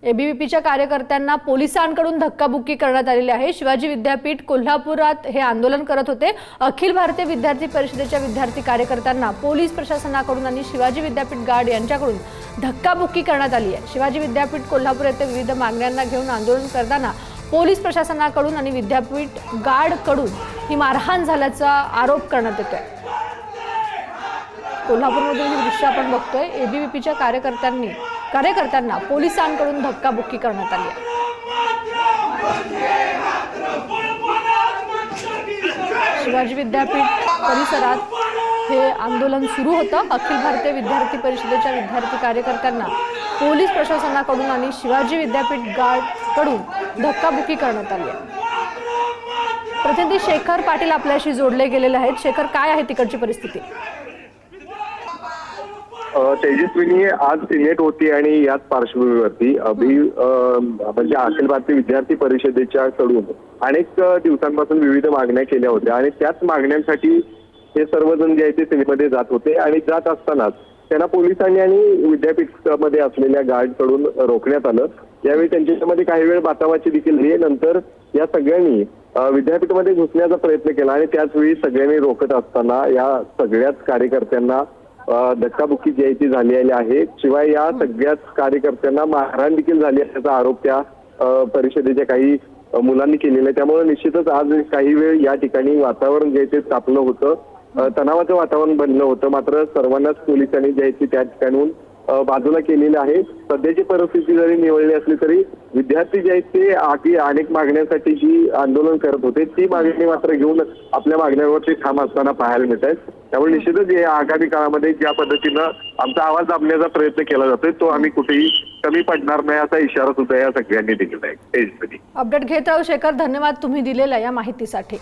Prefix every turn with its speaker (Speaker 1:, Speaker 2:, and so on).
Speaker 1: एबीव्हीपीच्या कार्यकर्त्यांना पोलिसांकडून धक्काबुक्की करण्यात आलेली आहे। शिवाजी विद्यापीठ कोल्हापुरात हे आंदोलन करत होते। अखिल भारतीय विद्यार्थी परिषदेच्या विद्यार्थी कार्यकर्त्यांना पोलीस प्रशासनाकडून आणि शिवाजी विद्यापीठ गार्ड यांच्याकडून धक्काबुक्की करण्यात आली आहे। शिवाजी विद्यापीठ कोल्हापूर येथे विविध मागण्यांना घेऊन आंदोलन करताना पोलीस प्रशासनाकडून आणि विद्यापीठ गार्डकडून ही मारहाण झाल्याचा आरोप करण्यात येतोय। कोल्हापूरमधील हे दृश्य आपण बघतोय। एबीव्हीपीच्या कार्यकर्त्यांना पोलिसांकडून धक्काबुक्की करण्यात आली आहे। शिवाजी विद्यापीठ परिसरात हे आंदोलन सुरू होतं। अखिल भारतीय विद्यार्थी परिषदेच्या विद्यार्थी कार्यकर्त्यांना पोलीस प्रशासनाकडून आणि शिवाजी विद्यापीठ गार्डकडून धक्काबुक्की करण्यात आली आहे। प्रतिनिधी शेखर पाटील आपल्याशी जोडले गेलेले आहेत। शेखर, काय आहे तिकडची परिस्थिती?
Speaker 2: तेजस्विनी आज सिनेट होती आणि याच पार्श्वभूमीवरती म्हणजे अखिल भारतीय विद्यार्थी परिषदेच्या कडून अनेक दिवसांपासून विविध मागण्या केल्या होत्या आणि त्याच मागण्यांसाठी हे सर्वजण जे आहे ते सिनेटमध्ये जात होते आणि जात असतानाच त्यांना पोलिसांनी आणि विद्यापीठामध्ये असलेल्या गार्डकडून रोखण्यात आलं। यावेळी त्यांच्यामध्ये काही वेळ बातावाची देखील झाली। नंतर या सगळ्यांनी विद्यापीठामध्ये घुसण्याचा प्रयत्न केला आणि त्याच वेळी सगळ्यांनी रोखत असताना या सगळ्याच कार्यकर्त्यांना धक्काबुक्की जी आहे ती झालेली आहे। शिवाय या सगळ्याच कार्यकर्त्यांना मारहाण देखील झाली असल्याचा आरोप त्या परिषदेच्या काही मुलांनी केलेला आहे। त्यामुळे निश्चितच आज काही वेळ या ठिकाणी वातावरण जे आहे ते तापलं होतं, तणावाचं वातावरण बनलं होतं। मात्र सर्वांनाच पोलिसांनी जे आहे ते त्या ठिकाणून बाजूला केलेलं आहे। सध्याची परिस्थिती जरी निवडली असली तरी विद्यार्थी जे आहेत ते अनेक मागण्यांसाठी जी आंदोलन करत होते ती मागणी मात्र घेऊन आपल्या मागण्यांवरती ठाम असताना पाहायला मिळत आहेत। त्यामुळे निश्चितच या आगामी काळामध्ये ज्या पद्धतीनं आमचा आवाज दाबण्याचा प्रयत्न केला जातोय तो आम्ही कुठेही कमी पडणार नाही असा इशारा सुद्धा या सगळ्यांनी दिलेला आहे।
Speaker 1: अपडेट घेत राहू शेखर, धन्यवाद तुम्ही दिलेल्या या माहितीसाठी।